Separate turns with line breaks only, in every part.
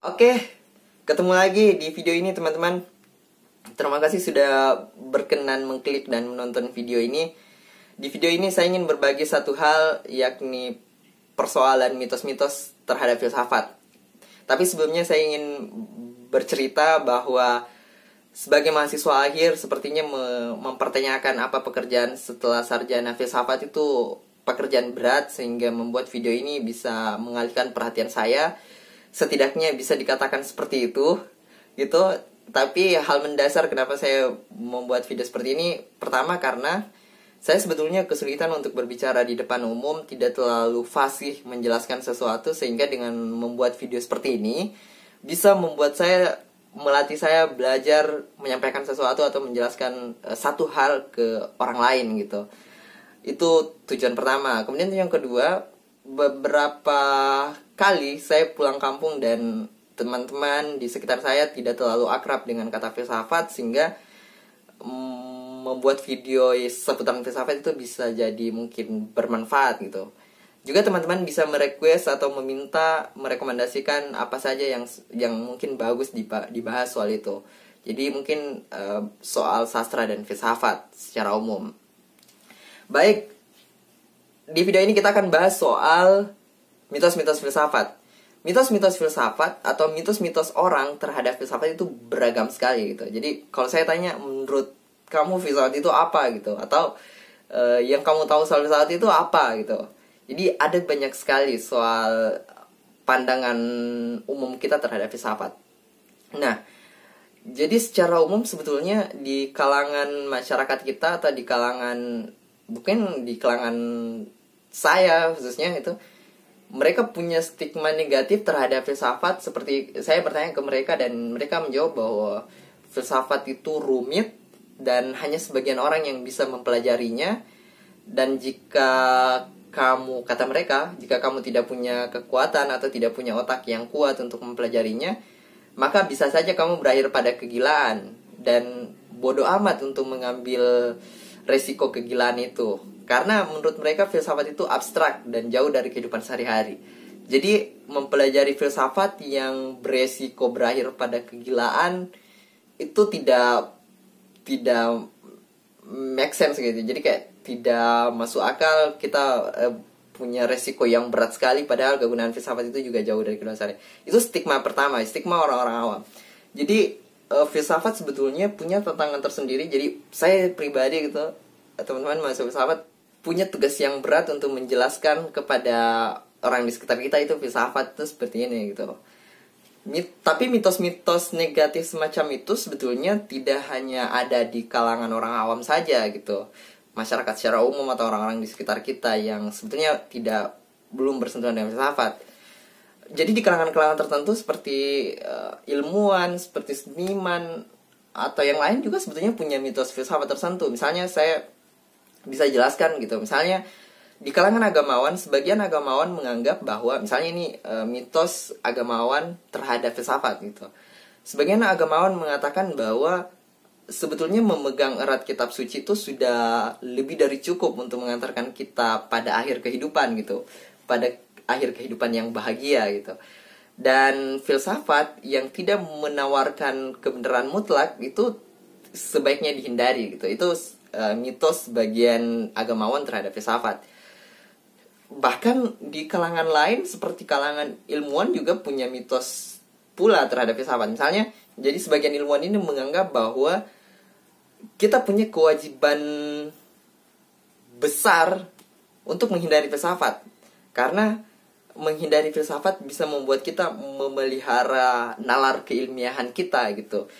Oke, ketemu lagi di video ini teman-teman. Terima kasih sudah berkenan mengklik dan menonton video ini. Di video ini saya ingin berbagi satu hal, yakni persoalan mitos-mitos terhadap filsafat. Tapi sebelumnya saya ingin bercerita bahwa sebagai mahasiswa akhir sepertinya mempertanyakan apa pekerjaan setelah sarjana filsafat itu pekerjaan berat, sehingga membuat video ini bisa mengalihkan perhatian saya. Setidaknya bisa dikatakan seperti itu gitu. Tapi hal mendasar kenapa saya membuat video seperti ini, pertama karena saya sebetulnya kesulitan untuk berbicara di depan umum, tidak terlalu fasih menjelaskan sesuatu, sehingga dengan membuat video seperti ini bisa membuat saya melatih saya belajar menyampaikan sesuatu atau menjelaskan satu hal ke orang lain gitu. Itu tujuan pertama. Kemudian yang kedua, beberapa kali saya pulang kampung dan teman-teman di sekitar saya tidak terlalu akrab dengan kata filsafat, sehingga membuat video seputar filsafat itu bisa jadi mungkin bermanfaat gitu. Juga teman-teman bisa merequest atau merekomendasikan apa saja yang mungkin bagus dibahas soal itu. Jadi mungkin soal sastra dan filsafat secara umum. Baik, di video ini kita akan bahas soal mitos-mitos filsafat. Mitos-mitos filsafat atau mitos-mitos orang terhadap filsafat itu beragam sekali gitu. Jadi kalau saya tanya, menurut kamu filsafat itu apa gitu, atau yang kamu tahu soal filsafat itu apa gitu. Jadi ada banyak sekali soal pandangan umum kita terhadap filsafat. Nah, jadi secara umum sebetulnya di kalangan masyarakat kita, atau di kalangan, bukan di kalangan saya khususnya itu, mereka punya stigma negatif terhadap filsafat. Seperti saya bertanya ke mereka dan mereka menjawab bahwa filsafat itu rumit dan hanya sebagian orang yang bisa mempelajarinya. Dan jika kamu, kata mereka, jika kamu tidak punya kekuatan atau tidak punya otak yang kuat untuk mempelajarinya, maka bisa saja kamu berakhir pada kegilaan. Dan bodoh amat untuk mengambil resiko kegilaan itu, karena menurut mereka filsafat itu abstrak dan jauh dari kehidupan sehari-hari. Jadi mempelajari filsafat yang beresiko berakhir pada kegilaan itu tidak make sense gitu. Jadi kayak tidak masuk akal kita punya resiko yang berat sekali, padahal kegunaan filsafat itu juga jauh dari kehidupan sehari. Itu stigma pertama, stigma orang-orang awam. Jadi filsafat sebetulnya punya tantangan tersendiri. Jadi saya pribadi gitu, teman-teman mahasiswa filsafat punya tugas yang berat untuk menjelaskan kepada orang di sekitar kita itu filsafat itu seperti ini gitu. Tapi mitos-mitos negatif semacam itu sebetulnya tidak hanya ada di kalangan orang awam saja gitu, masyarakat secara umum atau orang-orang di sekitar kita yang sebetulnya belum bersentuhan dengan filsafat. Jadi di kalangan-kalangan tertentu seperti ilmuwan, seperti seniman atau yang lain juga sebetulnya punya mitos filsafat tertentu. Misalnya saya bisa jelaskan gitu. Misalnya di kalangan agamawan, sebagian agamawan menganggap bahwa misalnya ini mitos agamawan terhadap filsafat gitu. Sebagian agamawan mengatakan bahwa sebetulnya memegang erat kitab suci itu sudah lebih dari cukup untuk mengantarkan kita pada akhir kehidupan gitu, pada akhir kehidupan yang bahagia gitu. Dan filsafat yang tidak menawarkan kebenaran mutlak itu sebaiknya dihindari gitu. Itu mitos bagian agamawan terhadap filsafat. Bahkan di kalangan lain seperti kalangan ilmuwan juga punya mitos pula terhadap filsafat. Misalnya, jadi sebagian ilmuwan ini menganggap bahwa kita punya kewajiban besar untuk menghindari filsafat, karena menghindari filsafat bisa membuat kita memelihara nalar keilmiahan kita gitu.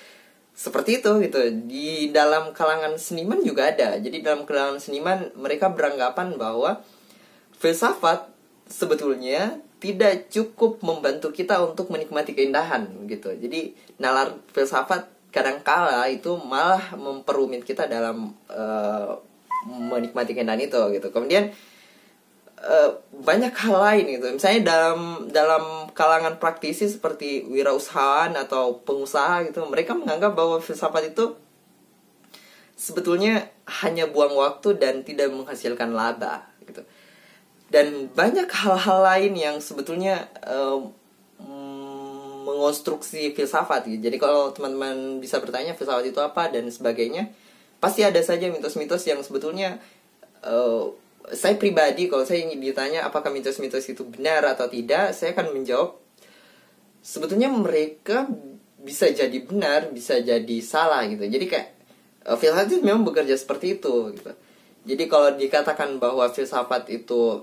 Seperti itu gitu. Di dalam kalangan seniman juga ada. Jadi dalam kalangan seniman mereka beranggapan bahwa filsafat sebetulnya tidak cukup membantu kita untuk menikmati keindahan gitu. Jadi nalar filsafat kadangkala itu malah memperumit kita dalam menikmati keindahan itu gitu. Kemudian banyak hal lain gitu. Misalnya dalam kalangan praktisi seperti wirausahaan atau pengusaha gitu, mereka menganggap bahwa filsafat itu sebetulnya hanya buang waktu dan tidak menghasilkan laba gitu. Dan banyak hal-hal lain yang sebetulnya mengonstruksi filsafat gitu. Jadi kalau teman-teman bisa bertanya filsafat itu apa dan sebagainya, pasti ada saja mitos-mitos yang sebetulnya saya pribadi kalau saya ingin ditanya apakah mitos-mitos itu benar atau tidak, saya akan menjawab sebetulnya mereka bisa jadi benar, bisa jadi salah gitu. Jadi kayak filsafat itu memang bekerja seperti itu gitu. Jadi kalau dikatakan bahwa filsafat itu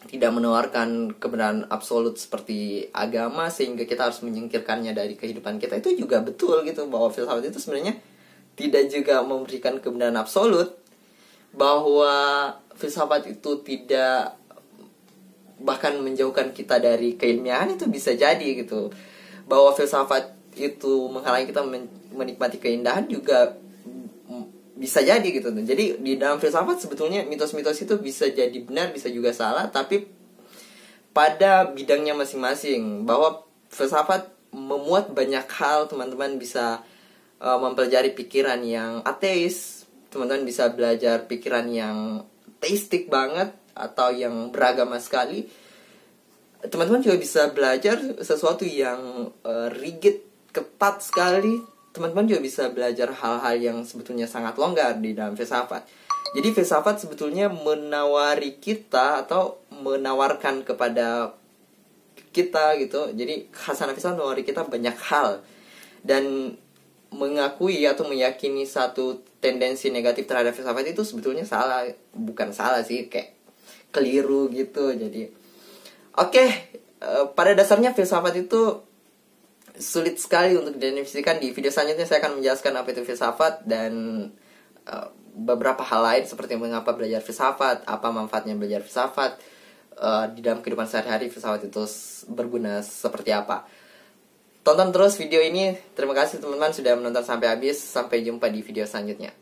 tidak menawarkan kebenaran absolut seperti agama sehingga kita harus menyingkirkannya dari kehidupan kita, itu juga betul gitu, bahwa filsafat itu sebenarnya tidak juga memberikan kebenaran absolut, bahwa filsafat itu tidak bahkan menjauhkan kita dari keilmiahan, itu bisa jadi gitu. Bahwa filsafat itu menghalangi kita menikmati keindahan juga bisa jadi gitu. Jadi di dalam filsafat sebetulnya mitos-mitos itu bisa jadi benar, bisa juga salah, tapi pada bidangnya masing-masing. Bahwa filsafat memuat banyak hal, teman-teman bisa mempelajari pikiran yang ateis, teman-teman bisa belajar pikiran yang teistik banget atau yang beragama sekali. Teman-teman juga bisa belajar sesuatu yang rigid, ketat sekali. Teman-teman juga bisa belajar hal-hal yang sebetulnya sangat longgar di dalam filsafat. Jadi filsafat sebetulnya menawari kita atau menawarkan kepada kita gitu. Jadi khasanah filsafat menawari kita banyak hal, dan mengakui atau meyakini satu tendensi negatif terhadap filsafat itu sebetulnya salah. Bukan salah sih, kayak keliru gitu. Jadi pada dasarnya filsafat itu sulit sekali untuk didefinisikan. Di video selanjutnya saya akan menjelaskan apa itu filsafat dan beberapa hal lain seperti mengapa belajar filsafat, apa manfaatnya belajar filsafat, di dalam kehidupan sehari-hari filsafat itu berguna seperti apa. Tonton terus video ini. Terima kasih teman-teman sudah menonton sampai habis. Sampai jumpa di video selanjutnya.